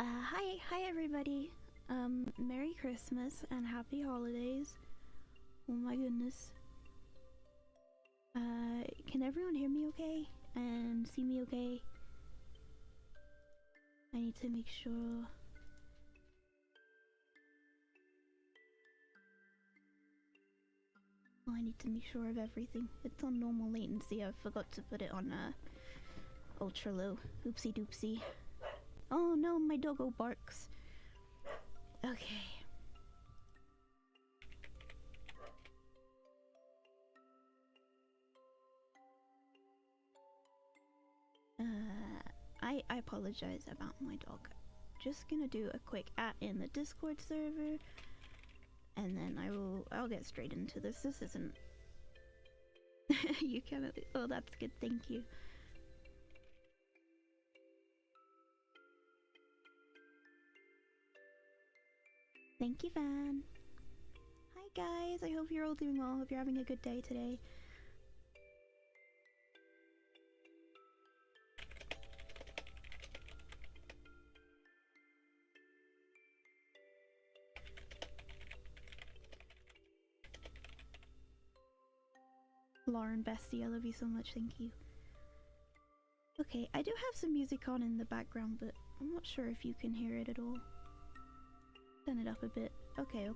Hi everybody. Merry Christmas and Happy Holidays. Oh my goodness. Can everyone hear me okay? And see me okay? I need to make sure. Oh, I need to make sure of everything. It's on normal latency. I forgot to put it on ultra low. Oopsie doopsie. Oh no, my doggo barks. Okay. I apologize about my dog. Just gonna do a quick in the Discord server, and then I'll get straight into this. This isn't you cannot. Oh, that's good. Thank you. Thank you, Van. Hi guys. I hope you're all doing well. Hope you're having a good day today. Lauren, bestie, I love you so much, thank you. Okay, I do have some music on in the background, but I'm not sure if you can hear it at all. Turn it up a bit. Okay.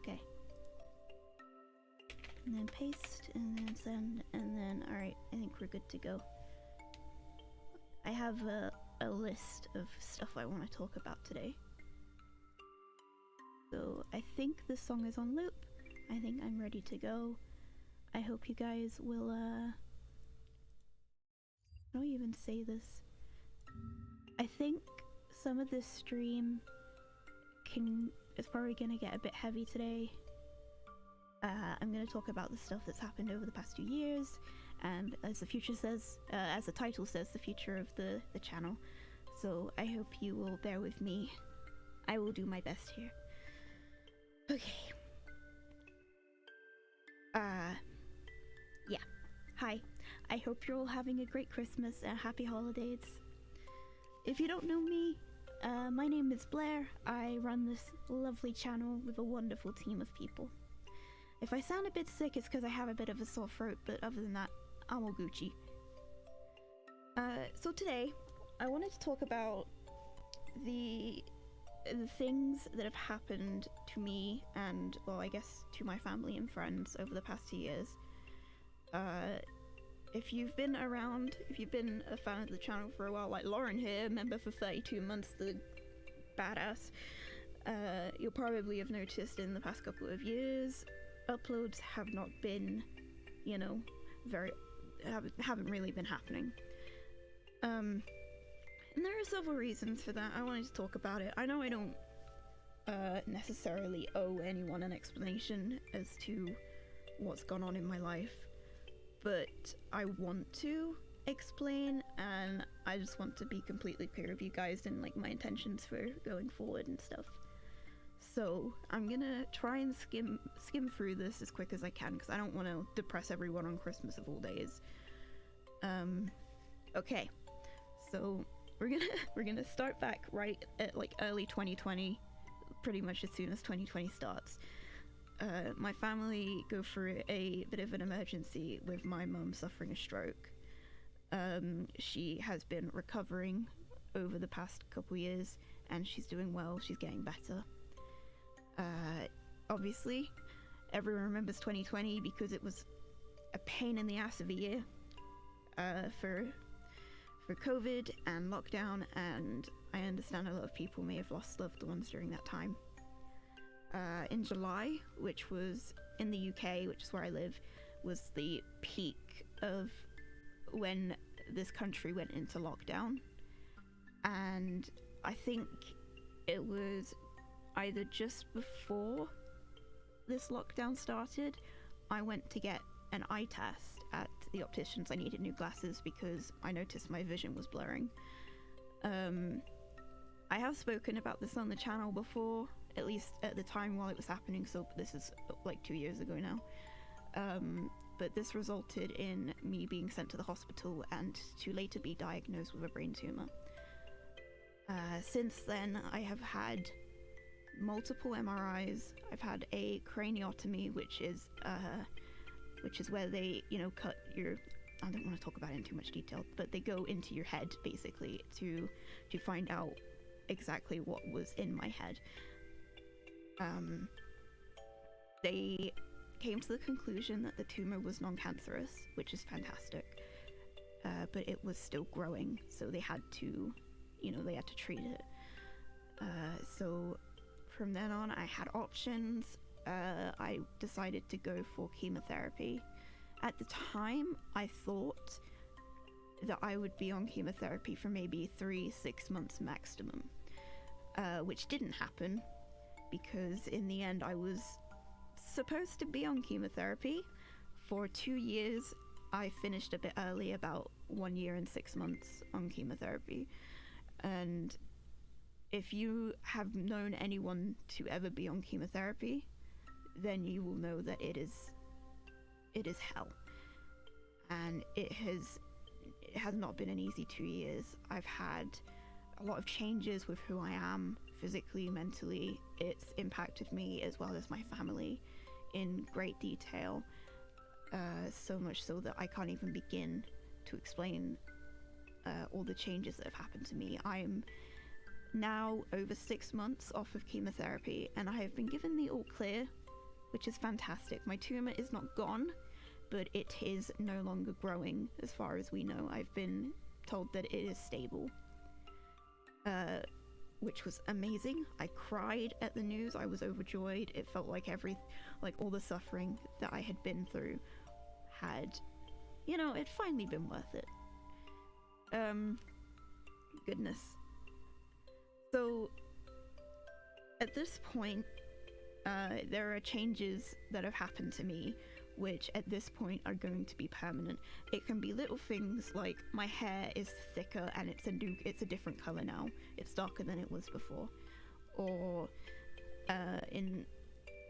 And then paste, and then send, and then, alright, I think we're good to go. I have a list of stuff I want to talk about today. So, I think this song is on loop. I think I'm ready to go. I hope you guys will, how do I even say this? I think some of this stream is probably gonna get a bit heavy today. I'm gonna talk about the stuff that's happened over the past 2 years, and as the future says, as the title says, the future of the channel. So I hope you will bear with me. I will do my best here. Okay. Yeah. Hi. I hope you're all having a great Christmas and happy holidays. If you don't know me, my name is Blair. I run this lovely channel with a wonderful team of people. If I sound a bit sick, it's because I have a bit of a sore throat, but other than that, I'm all Gucci. So today, I wanted to talk about the things that have happened to me and, well, I guess to my family and friends over the past 2 years. If you've been around, if you've been a fan of the channel for a while, like Lauren here, member for 32 months, the badass, you'll probably have noticed in the past couple of years, uploads have not been, you know, haven't really been happening. And there are several reasons for that. I wanted to talk about it. I know I don't necessarily owe anyone an explanation as to what's gone on in my life, but I want to explain, and I just want to be completely clear with you guys and like my intentions for going forward and stuff. So I'm gonna try and skim through this as quick as I can because I don't want to depress everyone on Christmas of all days. Okay, so we're gonna start back right at like early 2020, pretty much as soon as 2020 starts. My family go through a bit of an emergency with my mum suffering a stroke. She has been recovering over the past couple years and she's doing well, she's getting better. Obviously, everyone remembers 2020 because it was a pain in the ass of a year for COVID and lockdown, and I understand a lot of people may have lost loved ones during that time. In July, which was in the UK, which is where I live, was the peak of when this country went into lockdown, and I think it was either just before this lockdown started, I went to get an eye test at the optician's. I needed new glasses because I noticed my vision was blurring. I have spoken about this on the channel before, at least at the time while it was happening, so this is like 2 years ago now. But this resulted in me being sent to the hospital and to later be diagnosed with a brain tumor. Since then, I have had multiple MRIs. I've had a craniotomy, which is where they, cut your. I don't want to talk about it in too much detail, but they go into your head basically to find out exactly what was in my head. They came to the conclusion that the tumor was non-cancerous, which is fantastic, but it was still growing, so they had to treat it. So from then on, I had options. I decided to go for chemotherapy. At the time, I thought that I would be on chemotherapy for maybe 3-6 months maximum, which didn't happen, because in the end I was supposed to be on chemotherapy for 2 years. I finished a bit early, about 1 year and 6 months on chemotherapy. And if you have known anyone to ever be on chemotherapy, then you will know that it is hell. And it has not been an easy 2 years. I've had a lot of changes with who I am, physically, mentally. It's impacted me as well as my family in great detail, so much so that I can't even begin to explain all the changes that have happened to me. I'm now over 6 months off of chemotherapy, and I have been given the all clear, which is fantastic. My tumor is not gone, but it is no longer growing as far as we know. I've been told that it is stable, which was amazing. I cried at the news. I was overjoyed. It felt like all the suffering that I had been through had, it'd finally been worth it. Goodness. So at this point, there are changes that have happened to me, which at this point are going to be permanent. It can be little things like my hair is thicker and it's a different color now. It's darker than it was before. Or in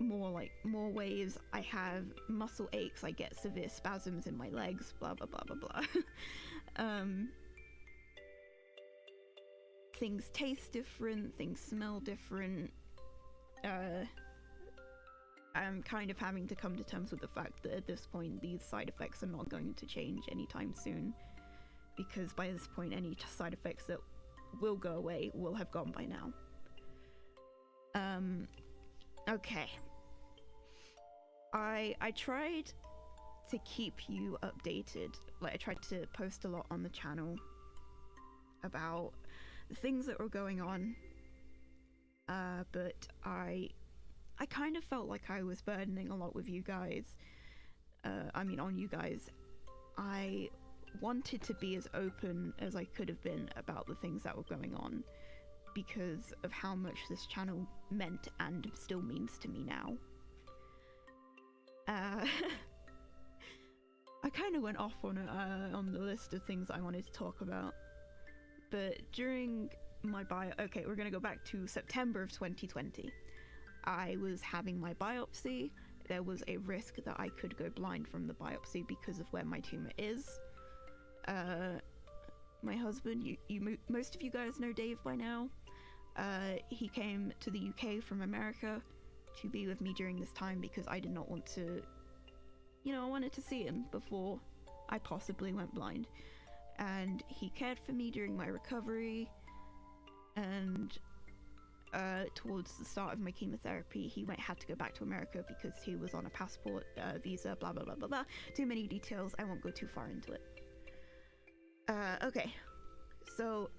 more ways, I have muscle aches, I get severe spasms in my legs, blah blah blah blah blah. Things taste different, things smell different. I'm kind of having to come to terms with the fact that at this point these side effects are not going to change anytime soon, because by this point any side effects that will go away will have gone by now. Okay. I tried to keep you updated. Like, I tried to post a lot on the channel about the things that were going on, but I kind of felt like I was burdening a lot with you guys. On you guys. I wanted to be as open as I could have been about the things that were going on, because of how much this channel meant and still means to me now. I kind of went off on the list of things I wanted to talk about, but during my okay, we're gonna go back to September of 2020. I was having my biopsy. There was a risk that I could go blind from the biopsy because of where my tumor is. My husband, most of you guys know Dave by now. He came to the UK from America to be with me during this time because I did not want to, I wanted to see him before I possibly went blind. And he cared for me during my recovery, and towards the start of my chemotherapy, he had to go back to America because he was on a passport visa, blah blah blah blah blah. Too many details, I won't go too far into it. Okay, so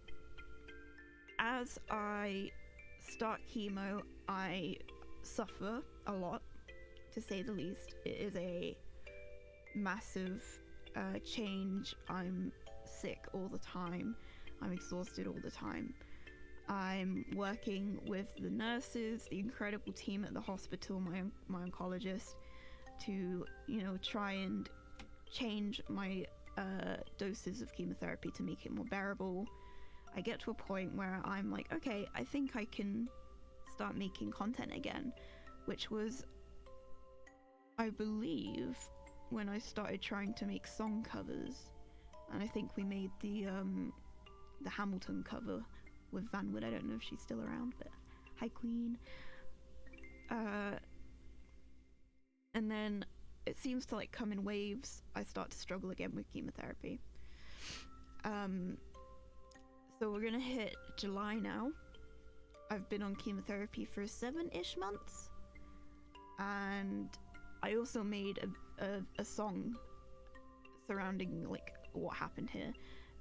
as I start chemo, I suffer a lot, to say the least. It is a massive change. I'm sick all the time. I'm exhausted all the time. I'm working with the nurses, the incredible team at the hospital, my oncologist, to, try and change my doses of chemotherapy to make it more bearable. I get to a point where I'm like, okay, I think I can start making content again, which was, I believe, when I started trying to make song covers. And I think we made the Hamilton cover with Vanwood. I don't know if she's still around, but hi, Queen. And then it seems to like come in waves. I start to struggle again with chemotherapy. So we're gonna hit July now. I've been on chemotherapy for 7-ish months, and I also made a song surrounding like what happened here.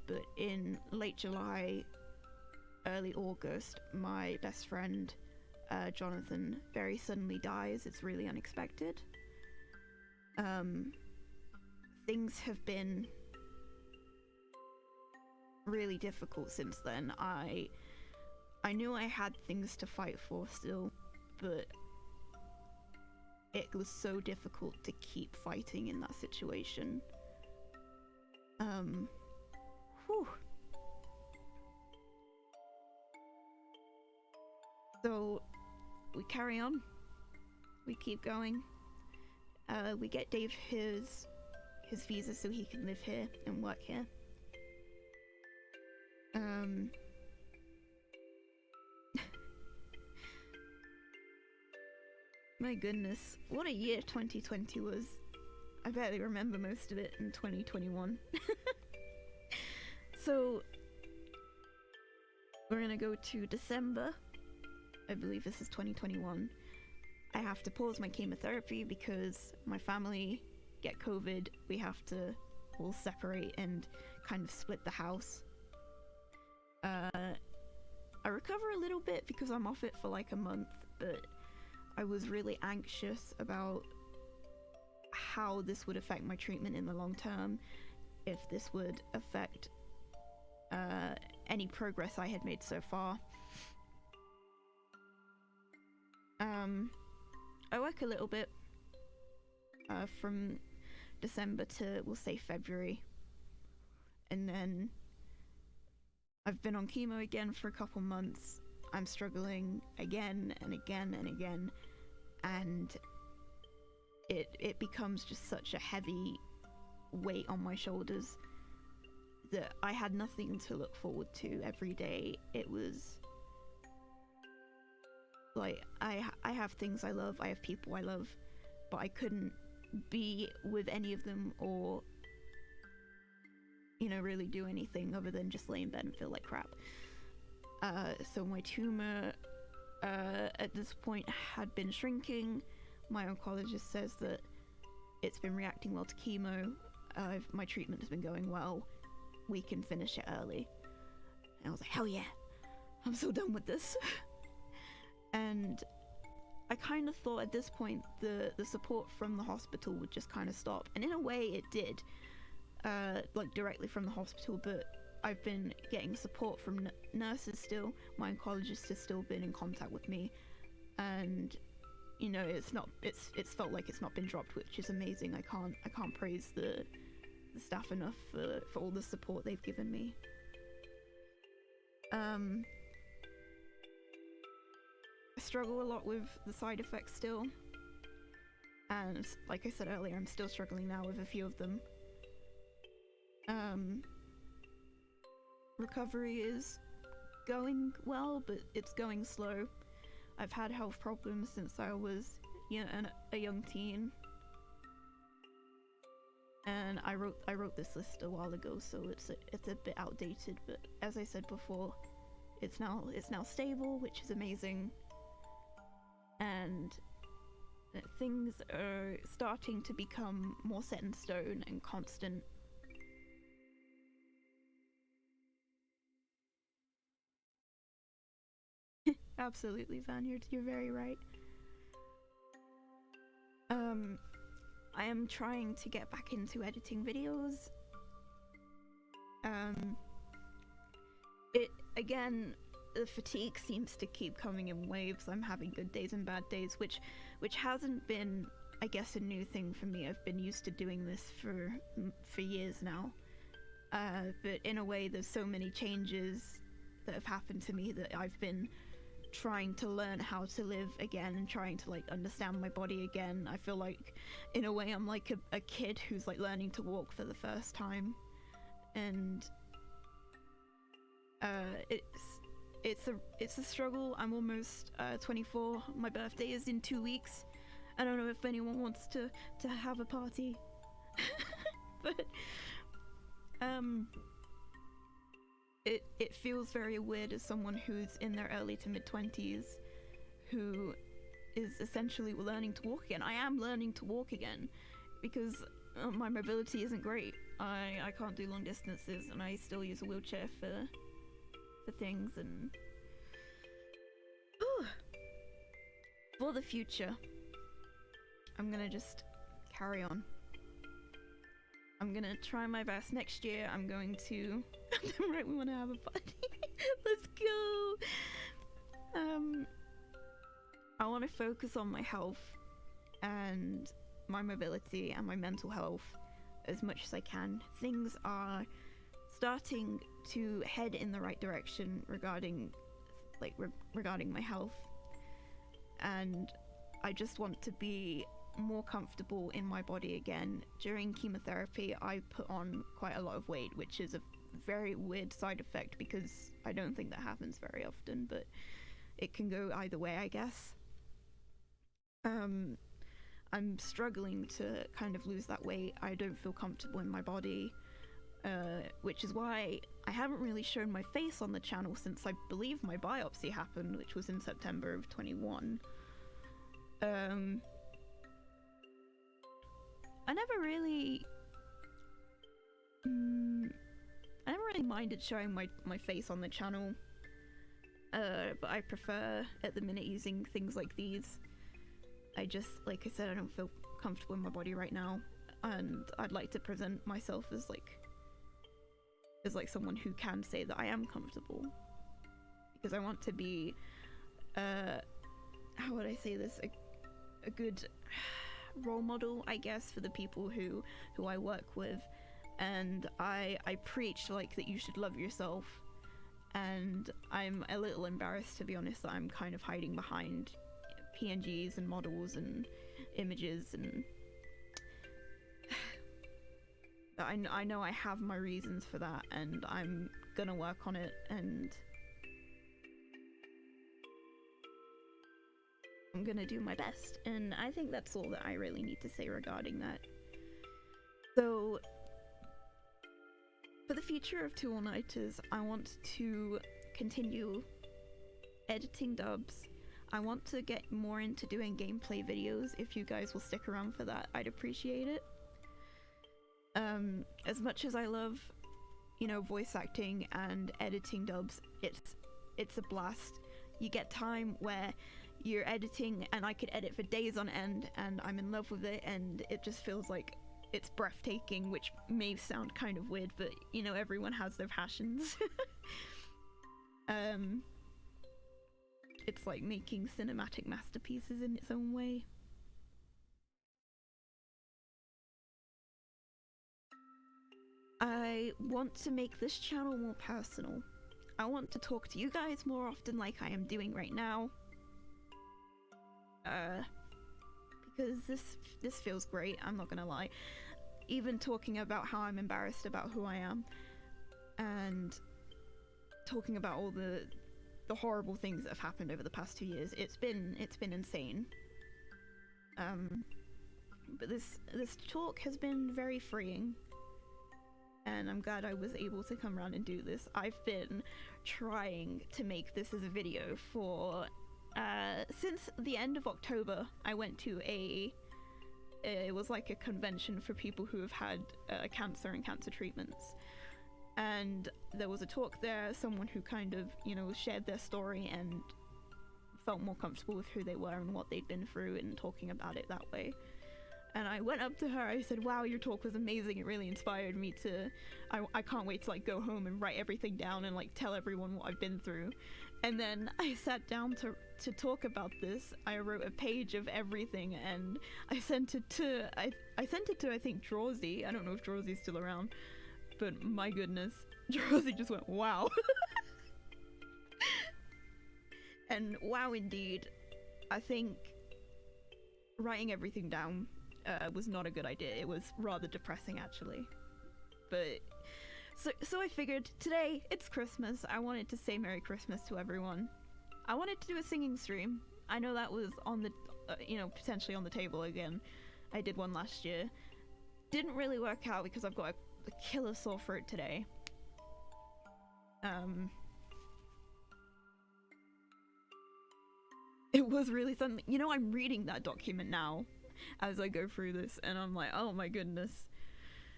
But in late July, early August, my best friend Jonathan very suddenly dies. It's really unexpected. Things have been really difficult since then. I knew I had things to fight for still, but it was so difficult to keep fighting in that situation. Whew. So we carry on. We keep going. We get Dave his visa so he can live here and work here. My goodness, what a year 2020 was. I barely remember most of it in 2021. So, we're gonna go to December. I believe this is 2021. I have to pause my chemotherapy because my family get COVID. We have to all separate and kind of split the house. I recover a little bit because I'm off it for like a month, but I was really anxious about how this would affect my treatment in the long term, if this would affect any progress I had made so far. I work a little bit from December to, we'll say, February, and then I've been on chemo again for a couple months. I'm struggling again and again and again, and it becomes just such a heavy weight on my shoulders that I had nothing to look forward to every day. It was like, I have things I love, I have people I love, but I couldn't be with any of them or, you know, really do anything other than just lay in bed and feel like crap. So my tumor at this point had been shrinking. My oncologist says that it's been reacting well to chemo. My treatment has been going well. We can finish it early. And I was like, hell yeah, I'm so done with this. And I kind of thought at this point the support from the hospital would just kind of stop. And in a way it did, like directly from the hospital, but I've been getting support from nurses still. My oncologist has still been in contact with me, and you know, it's felt like it's not been dropped, which is amazing. I can't praise the staff enough for all the support they've given me. I struggle a lot with the side effects still, and like I said earlier, I'm still struggling now with a few of them. Recovery is going well, but it's going slow. I've had health problems since I was, you know, a young teen, and I wrote this list a while ago, so it's a bit outdated. But as I said before, it's now stable, which is amazing, and things are starting to become more set in stone and constant. Absolutely, Van, you're very right. I am trying to get back into editing videos. Again, the fatigue seems to keep coming in waves. I'm having good days and bad days, which hasn't been, I guess, a new thing for me. I've been used to doing this for years now. But in a way, there's so many changes that have happened to me that I've been trying to learn how to live again and trying to like understand my body again. I feel like in a way I'm like a kid who's like learning to walk for the first time, and it's a struggle. I'm almost 24. My birthday is in 2 weeks. I don't know if anyone wants to have a party, but it feels very weird as someone who's in their early to mid 20s, who is essentially learning to walk again. I am learning to walk again because my mobility isn't great. I can't do long distances, and I still use a wheelchair for things. And for the future, I'm gonna just carry on. I'm gonna try my best. Next year I'm going to right, we want to have a party. Let's go. I want to focus on my health and my mobility and my mental health as much as I can. Things are starting to head in the right direction regarding regarding my health, and I just want to be more comfortable in my body again. During chemotherapy I put on quite a lot of weight, which is a very weird side effect because I don't think that happens very often, but it can go either way, I guess. I'm struggling to kind of lose that weight. I don't feel comfortable in my body, which is why I haven't really shown my face on the channel since I believe my biopsy happened, which was in September of 21. I never really minded showing my face on the channel, but I prefer at the minute using things like these. I just, like I said, I don't feel comfortable in my body right now, and I'd like to present myself as someone who can say that I am comfortable, because I want to be how would I say this, a good role model, I guess, for the people who I work with. And I preach like that you should love yourself, and I'm a little embarrassed, to be honest, that I'm kind of hiding behind PNGs and models and images, and I know I have my reasons for that, and I'm gonna work on it, and I'm gonna do my best. And I think that's all that I really need to say regarding that. So for the future of TwoAllNighters, I want to continue editing dubs. I want to get more into doing gameplay videos. If you guys will stick around for that, I'd appreciate it. As much as I love, you know, voice acting and editing dubs, it's a blast. You get time where you're editing, and I could edit for days on end, and I'm in love with it, and it just feels like it's breathtaking, which may sound kind of weird, but you know, everyone has their passions. It's like making cinematic masterpieces in its own way. I want to make this channel more personal. I want to talk to you guys more often, like I am doing right now. Because this feels great, I'm not gonna lie. Even talking about how I'm embarrassed about who I am, and talking about all the horrible things that have happened over the past 2 years, it's been insane. But this talk has been very freeing, and I'm glad I was able to come around and do this. I've been trying to make this as a video for since the end of October. I went to it was like a convention for people who have had cancer and cancer treatments, and there was a talk there, someone who kind of, you know, shared their story and felt more comfortable with who they were and what they'd been through, and talking about it that way. And I went up to her, I said, wow, your talk was amazing, it really inspired me to, I can't wait to like go home and write everything down and like tell everyone what I've been through. And then I sat down to talk about this. I wrote a page of everything, and I sent it to, I think Drawsy. I don't know if Drawsy's still around, but my goodness, Drawsy just went, wow. And wow, indeed. I think writing everything down was not a good idea. It was rather depressing, actually. But So I figured today it's Christmas. I wanted to say Merry Christmas to everyone. I wanted to do a singing stream. I know that was on the, potentially on the table again. I did one last year. Didn't really work out because I've got a killer sore throat today. It was really something. You know, I'm reading that document now as I go through this, and I'm like, oh my goodness.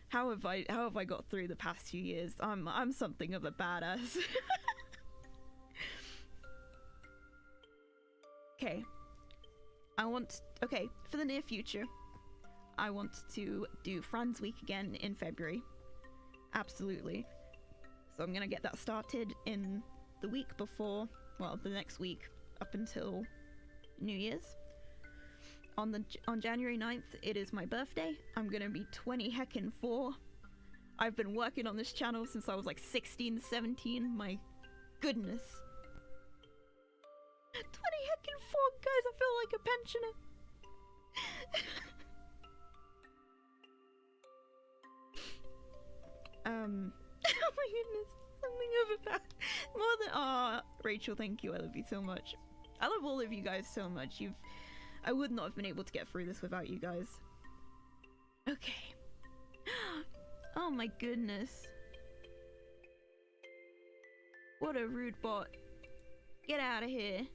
How have I got through the past few years? I'm something of a badass. Okay. For the near future, I want to do Friends Week again in February. Absolutely. So I'm gonna get that started in the week before, well, the next week up until New Year's. On January 9th, it is my birthday. I'm gonna be 20 heckin' 4. I've been working on this channel since I was like 16, 17. My goodness. 20 heckin' 4, guys, I feel like a pensioner. Oh my goodness. Something of a fact. More than Rachel, thank you. I love you so much. I love all of you guys so much. I would not have been able to get through this without you guys. Okay. Oh my goodness. What a rude bot. Get out of here.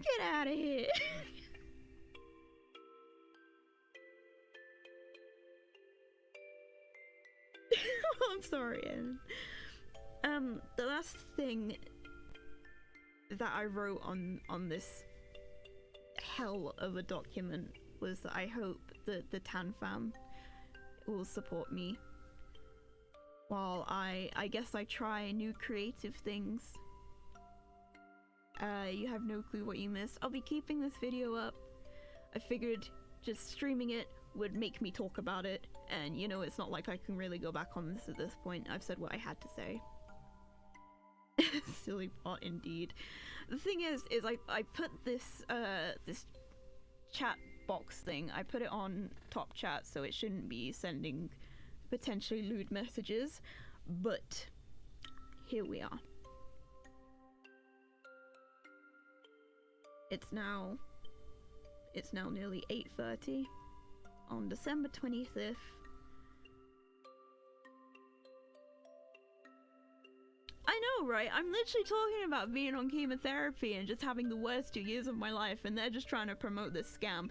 Get out of here. I'm sorry, Ellen. The last thing that I wrote on this hell of a document was that I hope that the Tan fam will support me while I guess I try new creative things. You have no clue what you missed. I'll be keeping this video up. I figured just streaming it would make me talk about it, and you know, it's not like I can really go back on this at this point. I've said what I had to say. Silly bot indeed. The thing is I put this this chat box thing, I put it on top chat so it shouldn't be sending potentially lewd messages, but here we are. It's now nearly 8:30 on December 25th. I know, right? I'm literally talking about being on chemotherapy and just having the worst 2 years of my life, and they're just trying to promote this scam.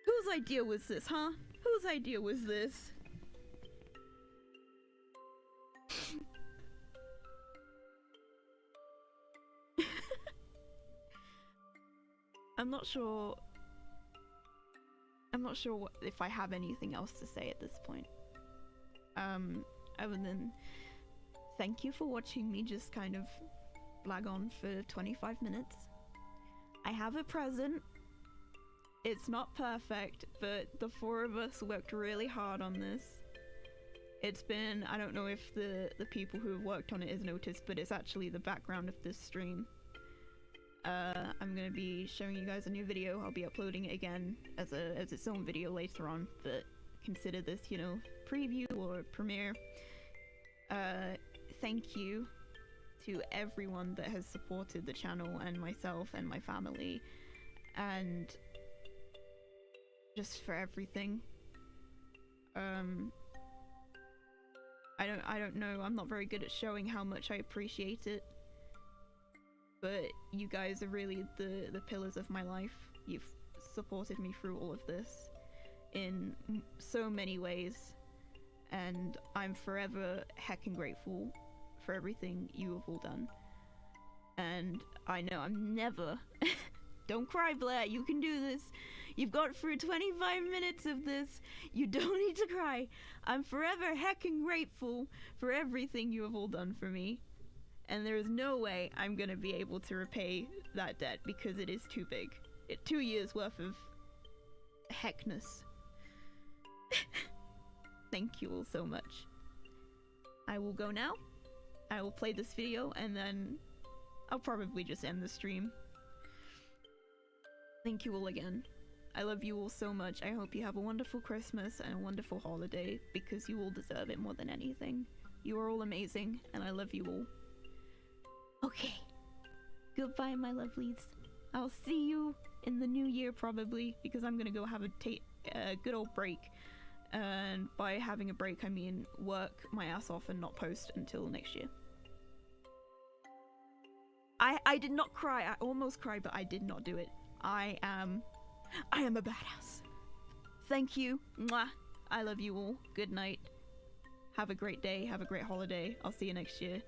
Whose idea was this, huh? Whose idea was this? I'm not sure if I have anything else to say at this point. Other than thank you for watching me just kind of blag on for 25 minutes. I have a present. It's not perfect, but the 4 of us worked really hard on this. It's been, I don't know if the people who have worked on it has noticed, but it's actually the background of this stream. I'm gonna be showing you guys a new video. I'll be uploading it again as its own video later on, but consider this, you know, preview or premiere. Thank you to everyone that has supported the channel and myself and my family, and just for everything. I don't know, I'm not very good at showing how much I appreciate it, but you guys are really the pillars of my life. You've supported me through all of this in so many ways, and I'm forever heckin' grateful for everything you have all done. And I know I'm never don't cry, Blair, you can do this. You've got through 25 minutes of this. You don't need to cry. I'm forever heckin' grateful for everything you have all done for me. And there is no way I'm gonna be able to repay that debt because it is too big. 2 years worth of heckness. Thank you all so much. I will go now. I will play this video and then I'll probably just end the stream. Thank you all again. I love you all so much. I hope you have a wonderful Christmas and a wonderful holiday, because you all deserve it more than anything. You are all amazing, and I love you all. Okay. Goodbye, my lovelies. I'll see you in the new year, probably, because I'm gonna go have a good old break. And by having a break, I mean work my ass off and not post until next year. I did not cry. I almost cried, but I did not do it. I am a badass. Thank you. Mwah. I love you all. Good night. Have a great day. Have a great holiday. I'll see you next year.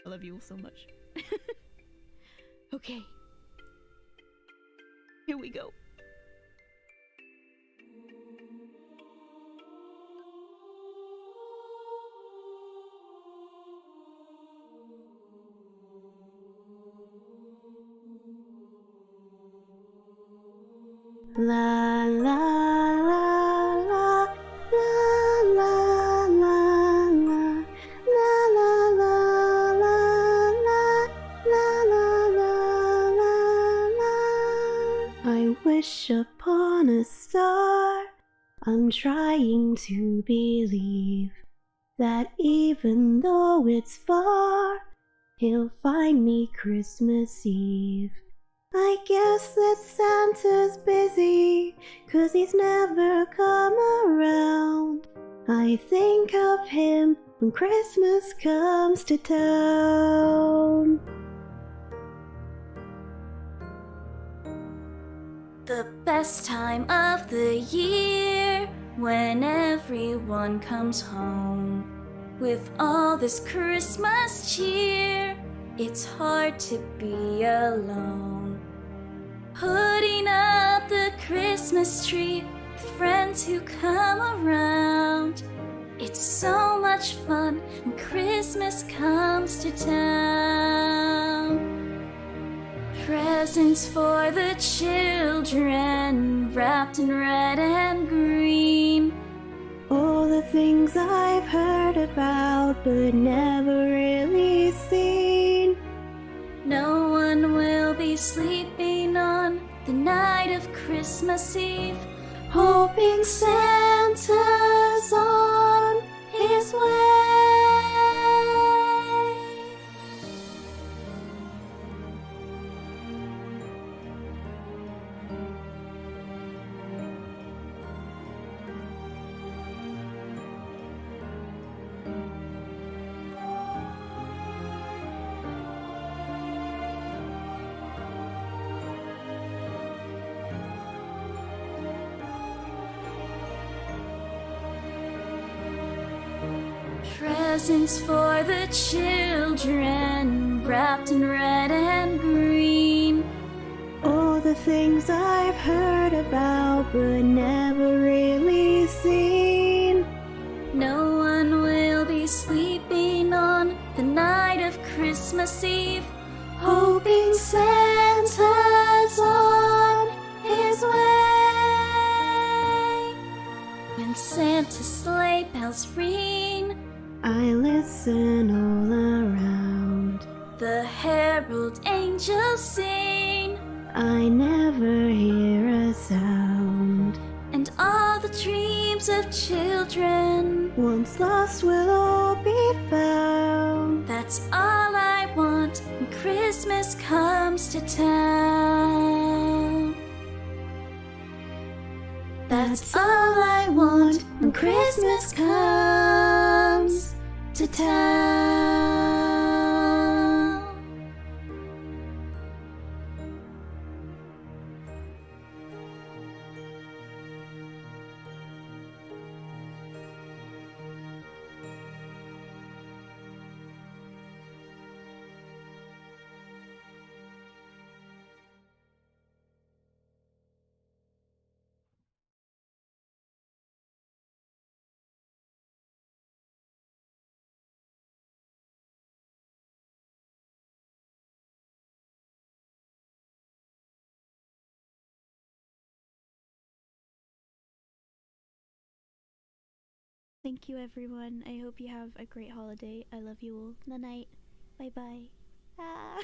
I love you all so much. Okay. Here we go. La la la la la la la la la la la la. I wish upon a star. I'm trying to believe that even though it's far, he'll find me Christmas Eve. I guess that Santa's busy, 'cause he's never come around. I think of him when Christmas comes to town. The best time of the year, when everyone comes home. With all this Christmas cheer, it's hard to be alone. Putting up the Christmas tree with friends who come around. It's so much fun when Christmas comes to town. Presents for the children, wrapped in red and green. All the things I've heard about but never really seen. No one will be sleeping on the night of Christmas Eve, hoping Santa's on his way. Presents for the children, wrapped in red and green. All the things I've heard about but never really seen. No one will be sleeping on the night of Christmas Eve, hoping Santa's on his way. When Santa's sleigh bells ring, I listen all around. The herald angels sing. I never hear a sound. And all the dreams of children, once lost, will all be found. That's all I want when Christmas comes to town. That's all I want when Christmas comes to town. Thank you, everyone. I hope you have a great holiday. I love you all. Good night. Bye bye. Ah.